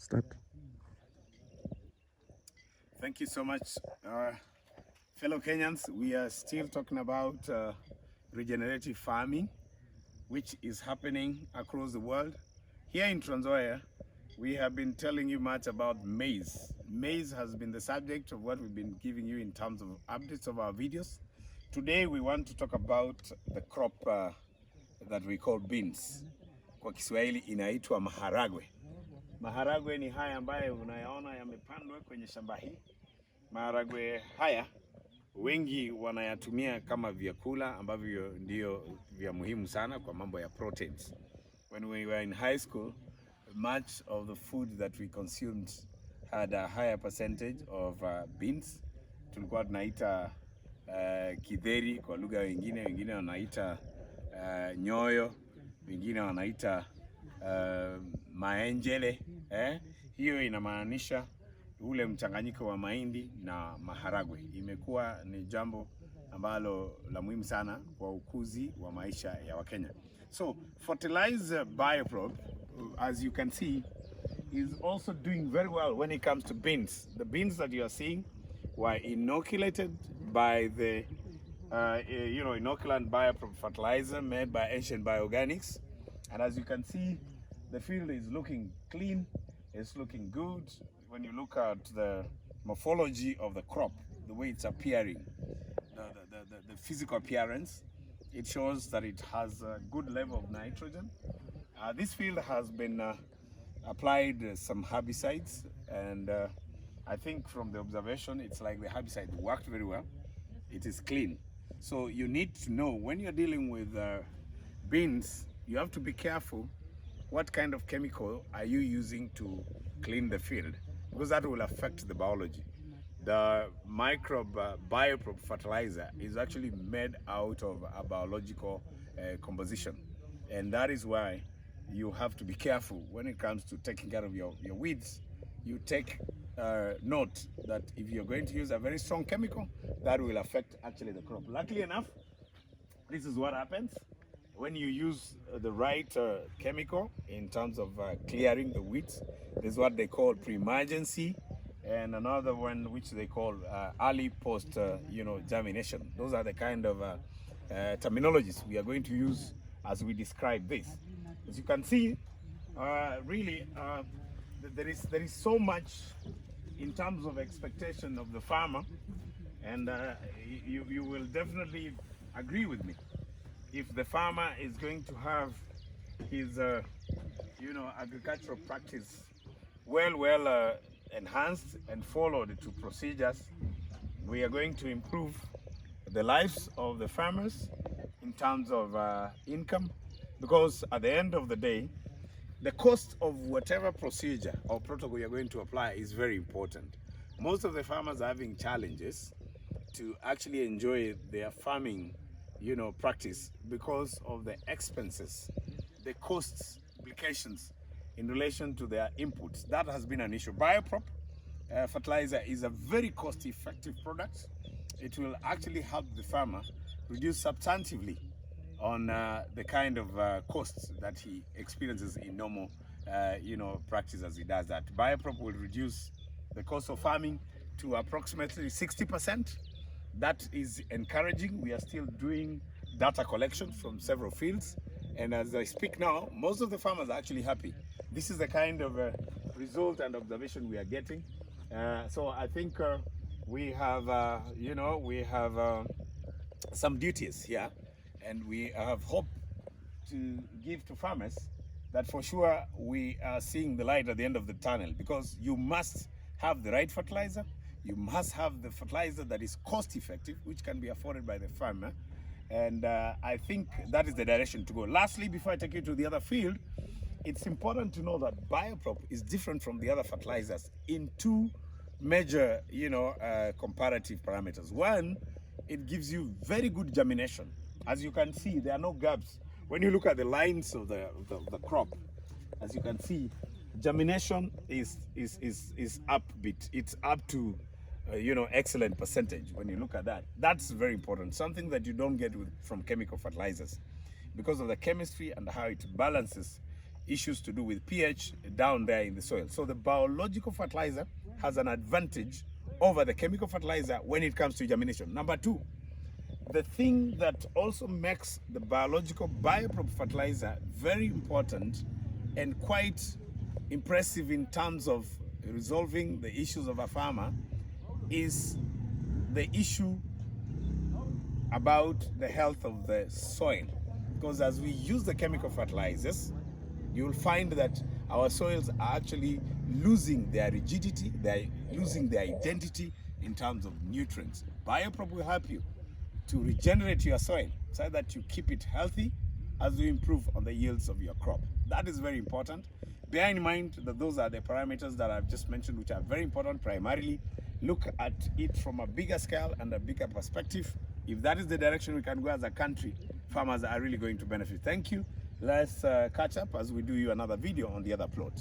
Start. Thank you so much, fellow Kenyans. We are still talking about regenerative farming, which is happening across the world. Here in Trans Nzoia, we have been telling you much about maize. Maize has been the subject of what we've been giving you in terms of updates of our videos. Today we want to talk about the crop that we call beans. Kwa Kiswahili inaitwa maharagwe. Maharagwe ni haya ambayo unayaona yamepandwa kwenye shamba hii. Maharagwe haya wengi wanayatumia kama vyakula ambavyo ndio vya muhimu sana kwa mambo ya proteins. When we were in high school, much of the food that we consumed had a higher percentage of beans. Tulikuwa tunaita kidheri kwa lugha wengine, wengine wanaita nyoyo, wengine wanaita maenjele. Hiyo inamaanisha ule mchanganyiko wa mahindi na maharagwe. Imekuwa ni jambo ambalo la muhimu sana kwa ukuzi wa maisha ya Wakenya. So fertilizer bioprop, as you can see, is also doing very well when it comes to beans. The beans that you are seeing were inoculated by the inoculant bioprop fertilizer made by Ancient Bioorganics. And as you can see, the field is looking clean, it's looking good. When you look at the morphology of the crop, the way it's appearing, the physical appearance, it shows that it has a good level of nitrogen. This field has been applied some herbicides, and I think from the observation, it's like the herbicide worked very well. It is clean. So you need to know when you're dealing with beans, you have to be careful what kind of chemical are you using to clean the field, because that will affect the biology. The microbe bioprop fertilizer is actually made out of a biological composition, and that is why you have to be careful when it comes to taking care of your weeds. You take note that if you're going to use a very strong chemical, that will affect actually the crop. Luckily enough, this is what happens when you use the right chemical in terms of clearing the weeds. This is what they call pre-emergency, and another one which they call early post germination. Those are the kind of terminologies we are going to use as we describe this. As you can see, really there is so much in terms of expectation of the farmer, and you will definitely agree with me. If the farmer is going to have his agricultural practice well enhanced and followed to procedures, we are going to improve the lives of the farmers in terms of income, because at the end of the day, the cost of whatever procedure or protocol you're going to apply is very important. Most of the farmers are having challenges to actually enjoy their farming practice because of the expenses, the costs, implications in relation to their inputs. That has been an issue. Bioprop fertilizer is a very cost-effective product. It will actually help the farmer reduce substantively on the kind of costs that he experiences in normal practice as he does that. Bioprop will reduce the cost of farming to approximately 60%. That is encouraging. We are still doing data collection from several fields, and as I speak now, most of the farmers are actually happy. This is the kind of result and observation we are getting. So I think we have some duties here, and we have hope to give to farmers that for sure we are seeing the light at the end of the tunnel, because you must have the right fertilizer. You must have the fertilizer that is cost effective, which can be afforded by the farmer. And I think that is the direction to go. Lastly, before I take you to the other field, it's important to know that Bioprop is different from the other fertilizers in two major, comparative parameters. One, it gives you very good germination. As you can see, there are no gaps. When you look at the lines of the crop, as you can see, germination is upbeat. It's up to excellent percentage. When you look at that, that's very important. Something that you don't get from chemical fertilizers, because of the chemistry and how it balances issues to do with pH down there in the soil. So the biological fertilizer has an advantage over the chemical fertilizer when it comes to germination. Number two, the thing that also makes the biological biofertilizer very important and quite impressive in terms of resolving the issues of a farmer is the issue about the health of the soil. Because as we use the chemical fertilizers, you will find that our soils are actually losing their rigidity, they're losing their identity in terms of nutrients. Bioprop will help you to regenerate your soil so that you keep it healthy as you improve on the yields of your crop. That is very important. Bear in mind that those are the parameters that I've just mentioned, which are very important. Primarily, look at it from a bigger scale and a bigger perspective. If that is the direction we can go as a country, farmers are really going to benefit. Thank you. Let's catch up as we do you another video on the other plot.